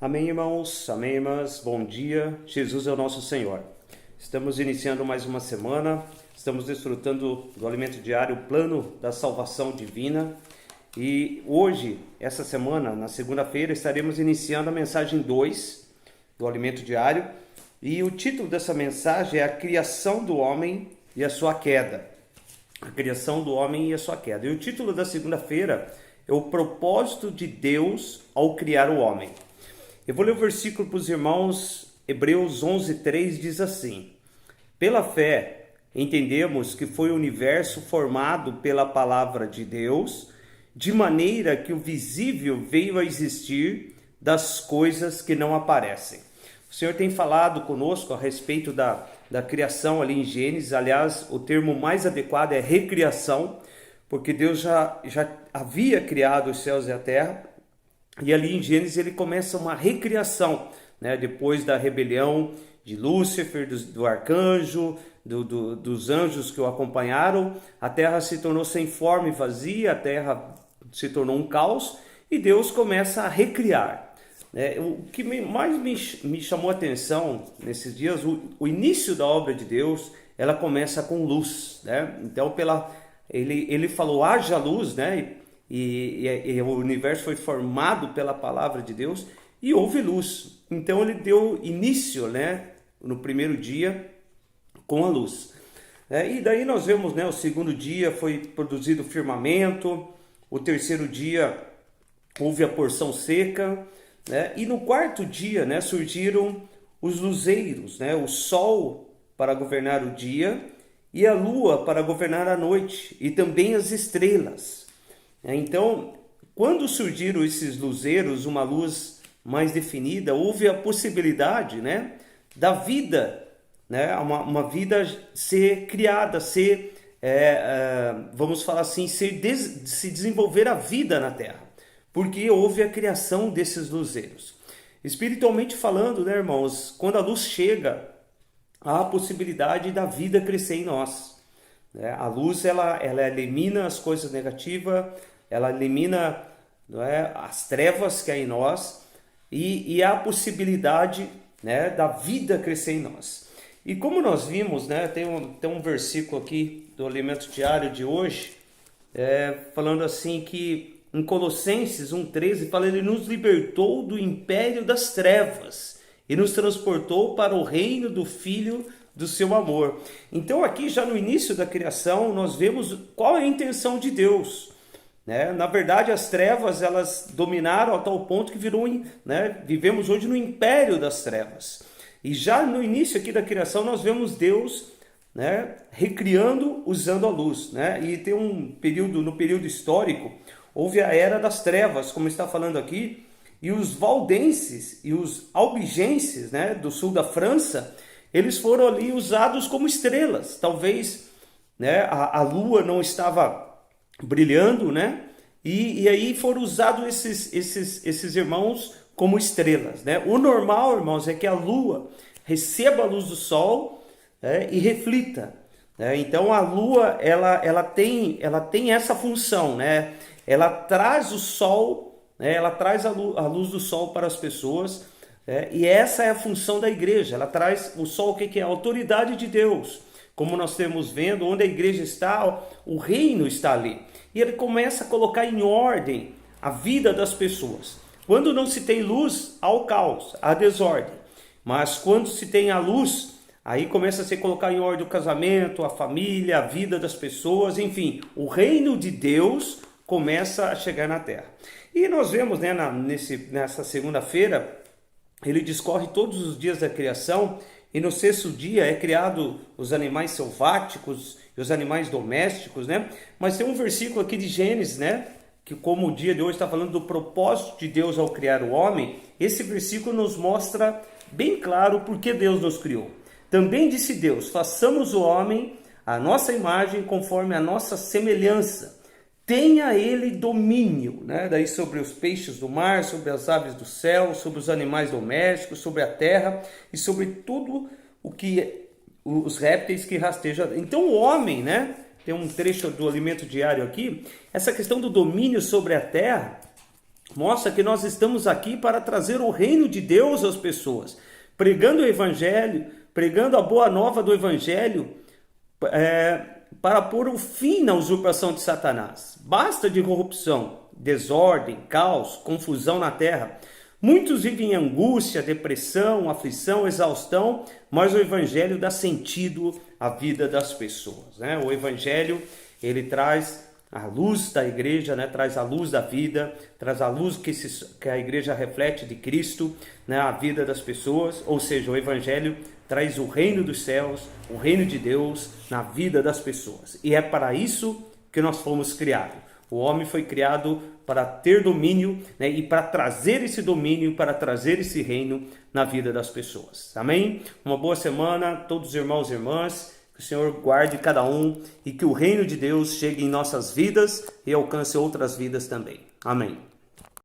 Amém, irmãos, amém, irmãs, bom dia, Jesus é o nosso Senhor. Estamos iniciando mais uma semana, estamos desfrutando do alimento diário, o plano da salvação divina. E hoje, essa semana, na segunda-feira, estaremos iniciando a mensagem 2 do alimento diário. E o título dessa mensagem é a criação do homem e a sua queda. A criação do homem e a sua queda. E o título da segunda-feira é o propósito de Deus ao criar o homem. Eu vou ler o versículo para os irmãos. Hebreus 11:3 diz assim: pela fé entendemos que foi o universo formado pela palavra de Deus, de maneira que o visível veio a existir das coisas que não aparecem. O Senhor tem falado conosco a respeito da criação ali em Gênesis. Aliás, o termo mais adequado é recriação, porque Deus já havia criado os céus e a terra. E ali em Gênesis ele começa uma recriação, né? Depois da rebelião de Lúcifer, do arcanjo, dos anjos que o acompanharam, a terra se tornou sem forma e vazia, a terra se tornou um caos e Deus começa a recriar. O que mais me chamou a atenção nesses dias, o início da obra de Deus, ela começa com luz, né? Então ele falou, haja luz, né? E o universo foi formado pela palavra de Deus e houve luz. Então ele deu início, né, no primeiro dia com a luz. E daí nós vemos, né, o segundo dia foi produzido o firmamento, o terceiro dia houve a porção seca, né, e no quarto dia, né, surgiram os luzeiros, né, o sol para governar o dia e a lua para governar a noite e também as estrelas. Então, quando surgiram esses luzeiros, uma luz mais definida, houve a possibilidade, né, da vida, né, uma vida ser criada, vamos falar assim, se desenvolver a vida na Terra, porque houve a criação desses luzeiros. Espiritualmente falando, né, irmãos, quando a luz chega, há a possibilidade da vida crescer em nós. A luz ela elimina as coisas negativas, ela elimina, não é, as trevas que há em nós e há a possibilidade, né, da vida crescer em nós. E como nós vimos, né, tem um versículo aqui do alimento diário de hoje, falando assim que em Colossenses 1:13 fala: ele nos libertou do império das trevas e nos transportou para o reino do Filho do seu amor. Então aqui já no início da criação nós vemos qual é a intenção de Deus, né? Na verdade as trevas elas dominaram a tal ponto que vivemos hoje no império das trevas. E já no início aqui da criação nós vemos Deus, né, recriando usando a luz, né? E tem no período histórico houve a era das trevas, como está falando aqui, e os valdenses e os albigenses, né, do sul da França, eles foram ali usados como estrelas. Talvez, né, a lua não estava brilhando, né? E aí foram usados esses irmãos como estrelas, né? O normal, irmãos, é que a lua receba a luz do sol, né, e reflita, né? Então a lua ela tem essa função, né? Ela traz o sol, né? Ela traz a luz do sol para as pessoas. E essa é a função da igreja. Ela traz o sol, o que é? A autoridade de Deus. Como nós temos vendo, onde a igreja está, o reino está ali. E ele começa a colocar em ordem a vida das pessoas. Quando não se tem luz, há o caos, há a desordem. Mas quando se tem a luz, aí começa a se colocar em ordem o casamento, a família, a vida das pessoas, enfim. O reino de Deus começa a chegar na terra. E nós vemos, né, nessa segunda-feira, ele discorre todos os dias da criação, e no sexto dia é criado os animais selváticos e os animais domésticos, né? Mas tem um versículo aqui de Gênesis, né, que como o dia de hoje está falando do propósito de Deus ao criar o homem, esse versículo nos mostra bem claro por que Deus nos criou. Também disse Deus: façamos o homem à nossa imagem, conforme a nossa semelhança. Tenha ele domínio, né? Daí sobre os peixes do mar, sobre as aves do céu, sobre os animais domésticos, sobre a terra e sobre tudo o que os répteis que rastejam. Então o homem, né? Tem um trecho do alimento diário aqui. Essa questão do domínio sobre a terra mostra que nós estamos aqui para trazer o reino de Deus às pessoas, pregando o evangelho, pregando a boa nova do evangelho, para pôr um fim na usurpação de Satanás. Basta de corrupção, desordem, caos, confusão na terra. Muitos vivem em angústia, depressão, aflição, exaustão, mas o evangelho dá sentido à vida das pessoas, né? O evangelho, ele traz a luz da igreja, né? Traz a luz da vida, traz a luz que a igreja reflete de Cristo, né? A vida das pessoas, ou seja, o evangelho traz o reino dos céus, o reino de Deus na vida das pessoas. E é para isso que nós fomos criados. O homem foi criado para ter domínio, né, e para trazer esse domínio, para trazer esse reino na vida das pessoas. Amém? Uma boa semana a todos os irmãos e irmãs. Que o Senhor guarde cada um e que o reino de Deus chegue em nossas vidas e alcance outras vidas também. Amém.